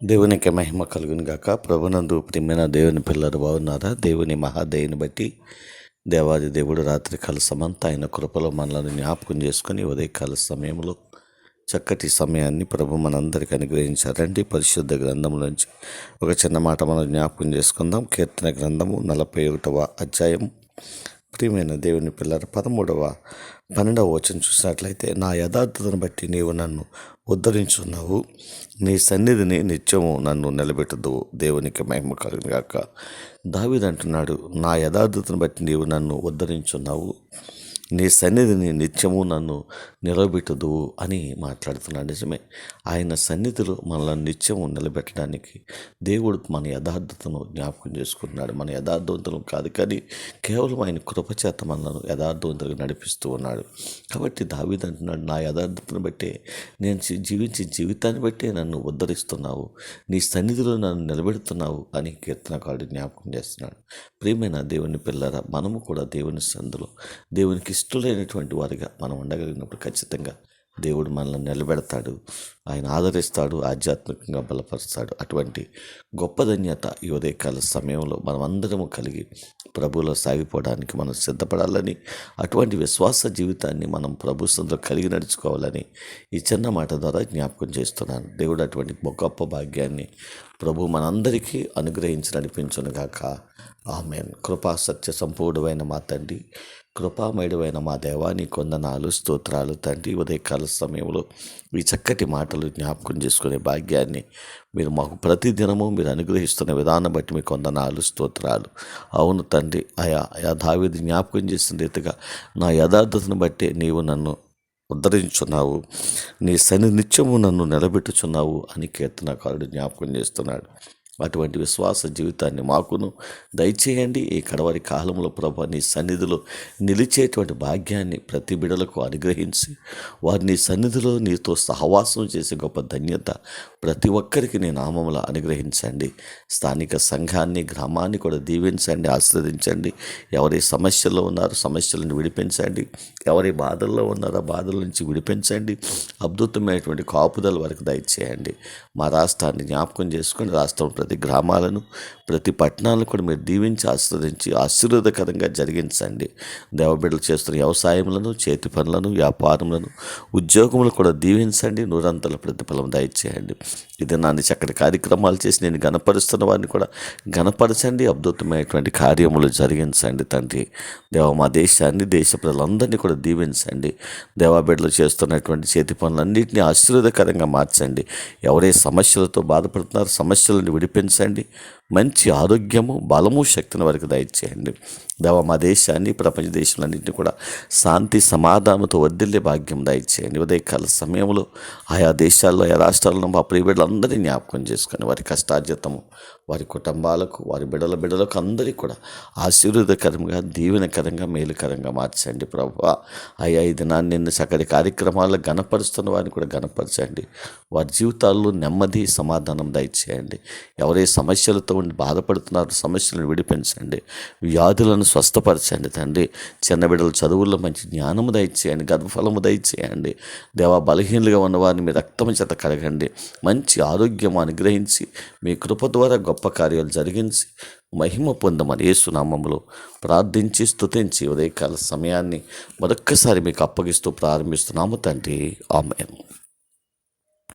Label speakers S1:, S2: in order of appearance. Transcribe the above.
S1: దేవునికి మహిమ కలుగును గాక. ప్రభునందు ప్రియమైన దేవుని పిల్లలు బాగున్నారా? దేవుని మహాదయని బట్టి దేవాది దేవుడు రాత్రికాల సమంతా ఆయన కృపలో మనల్ని జ్ఞాపకం చేసుకుని ఉదయకాల సమయంలో చక్కటి సమయాన్ని ప్రభు మనందరికీ అనుగ్రహించారండి. పరిశుద్ధ గ్రంథంలోంచి ఒక చిన్న మాట మనం జ్ఞాపకం చేసుకుందాం. కీర్తన గ్రంథము 41వ అధ్యాయం. ప్రియమైన దేవుని పిల్లల 12వ వచనం చూసినట్లయితే, నా యథార్థతను బట్టి నీవు నన్ను ఉద్ధరించున్నావు, నీ సన్నిధిని నిత్యము నన్ను నిలబెట్టదు. దేవునికి మహిమ కలుగును గాక. దావీదు అంటున్నాడు, నా యథార్థతను బట్టి నీవు నన్ను ఉద్ధరించున్నావు, నీ సన్నిధిని నిత్యము నన్ను నిలబెట్టదు అని మాట్లాడుతున్నాడు. నిజమే, ఆయన సన్నిధిలో మనల్ని నిత్యము నిలబెట్టడానికి దేవుడు మన యథార్థతను జ్ఞాపకం చేసుకుంటున్నాడు. మన యథార్థవంతులు కాదు, కానీ కేవలం ఆయన కృపచేత మనల్ని యథార్థవంతులుగా నడిపిస్తూ ఉన్నాడు. కాబట్టి దావీదు అంటున్నాడు, నా యథార్థతను బట్టే, నేను జీవించే జీవితాన్ని బట్టే నన్ను ఉద్ధరిస్తున్నావు, నీ సన్నిధిలో నన్ను నిలబెడుతున్నావు అని కీర్తనకారుడు జ్ఞాపకం చేస్తున్నాడు. ప్రియమైన దేవుని పిల్లరా, మనము కూడా దేవుని సందులో దేవునికి ఇష్టలైనటువంటి వారిగా మనం ఉండగలిగినప్పుడు ఖచ్చితంగా దేవుడు మనల్ని నిలబెడతాడు, ఆయన ఆదరిస్తాడు, ఆధ్యాత్మికంగా బలపరుస్తాడు. అటువంటి గొప్ప ధన్యత ఈ ఉదయకాల సమయంలో మనం అందరము కలిగి ప్రభువులో సాగిపోవడానికి మనం సిద్ధపడాలని, అటువంటి విశ్వాస జీవితాన్ని మనం ప్రభు సందులో కలిగి నడుచుకోవాలని ఈ చిన్న మాట ద్వారా జ్ఞాపకం చేస్తున్నాను. దేవుడు అటువంటి గొప్ప భాగ్యాన్ని ప్రభు మనందరికీ అనుగ్రహించి నడిపించునుగాక. ఆమేన్. కృపా సత్య సంపూర్ణమైన మా తండ్రి, కృపామయుడైన మా దేవా, నీ కొందనాలు స్తోత్రాలు తండ్రి. ఉదయకాల సమయంలో ఈ చక్కటి మాటలు జ్ఞాపకం చేసుకునే భాగ్యాన్ని మీరు మాకు ప్రతిదినము మీరు అనుగ్రహిస్తున్న విధానం బట్టి మీ కొందనాలు స్తోత్రాలు. అవును తండ్రి, ఆయా దావీదు జ్ఞాపకం చేసిన రీతిగా నా యథార్థతను బట్టి నీవు నన్ను ఉద్ధరించున్నావు, నీ నిత్యము నన్ను నిలబెట్టుచున్నావు అని కీర్తనకారుడు జ్ఞాపకం చేస్తున్నాడు. అటువంటి విశ్వాస జీవితాన్ని మాకును దయచేయండి. ఈ కడవరి కాలంలో ప్రభు నీ సన్నిధిలో నిలిచేటువంటి భాగ్యాన్ని ప్రతి బిడలకు అనుగ్రహించి వారిని సన్నిధిలో నీతో సహవాసం చేసే గొప్ప ధన్యత ప్రతి ఒక్కరికి నీ నామములో అనుగ్రహించండి. స్థానిక సంఘాన్ని, గ్రామాన్ని కూడా దీవించండి, ఆశీర్వదించండి. ఎవరి సమస్యల్లో ఉన్నారో సమస్యలను విడిపించండి, ఎవరి బాధల్లో ఉన్నారో బాధల నుంచి విడిపించండి. అద్భుతమైనటువంటి కాపుదల వరకు దయచేయండి. మా రాష్ట్రాన్ని జ్ఞాపకం చేసుకొని రాష్ట్రం ప్రతి గ్రామాలను, ప్రతి పట్టణాలను కూడా మీరు దీవించి ఆశీర్వదించి ఆశీర్వాదకరంగా జరిగించండి. దేవబిడ్డలు చేస్తున్న వ్యవసాయములను, చేతి పనులను, వ్యాపారములను, ఉద్యోగములు కూడా దీవించండి. నూరంతల ప్రతిఫలం దయచేయండి. ఇది నాన్ని చక్కటి కార్యక్రమాలు చేసి నేను గణపరుస్తున్న వారిని కూడా గణపరచండి. అద్భుతమైనటువంటి కార్యములు జరిగించండి తండ్రి. దేవ మా దేశాన్ని, దేశ ప్రజలందరినీ కూడా దీవించండి. దేవబిడ్డలు చేస్తున్నటువంటి చేతి పనులన్నింటినీ ఆశీర్వాదకరంగా మార్చండి. ఎవరే సమస్యలతో బాధపడుతున్నారో సమస్యలను విడిపించండి. మంచి ఆరోగ్యము, బలము, శక్తిని వరకు దయచేయండి. దేవ మా దేశాన్ని, ప్రపంచ దేశాలన్నింటినీ కూడా శాంతి సమాధానంతో వర్ధిల్లే భాగ్యం దయచేయండి. ఉదయకాల సమయంలో ఆయా దేశాల్లో, ఆయా రాష్ట్రాల్లో మా ప్రియ బిడ్డలందరినీ జ్ఞాపకం చేసుకొని వారి కష్టార్జితము, వారి కుటుంబాలకు, వారి బిడ్డలకు అందరికీ కూడా ఆశీర్వాదకరంగా, దీవెనకరంగా, మేలుకరంగా మార్చండి. ప్రభువా, ఆయా ఈ దినాన్ని నిన్న చక్కటి కార్యక్రమాల్లో గణపరుస్తున్న వారిని కూడా గణపరచండి. వారి జీవితాల్లో నెమ్మది, సమాధానం దయచేయండి. ఎవరే సమస్యలతో ఉండి బాధపడుతున్నారో సమస్యలను విడిపించండి. వ్యాధులను స్వస్థపరచండి తండ్రి. చిన్న బిడ్డల చదువుల్లో మంచి జ్ఞానము దయచేయండి, గర్భఫలము దయచేయండి. దేవా, బలహీనులుగా ఉన్న వారిని మీ రక్తము చేత కడగండి. మంచి ఆరోగ్యం అనుగ్రహించి మీ కృప ద్వారా గొప్ప కార్యాలు జరిగించి మహిమ పొందమని యేసు నామములో ప్రార్థించి స్తుతించి ఉదయకాల సమయాన్ని మరొక్కసారి మీకు అప్పగిస్తూ ప్రారంభిస్తున్నాము తండ్రి. ఆమేన్.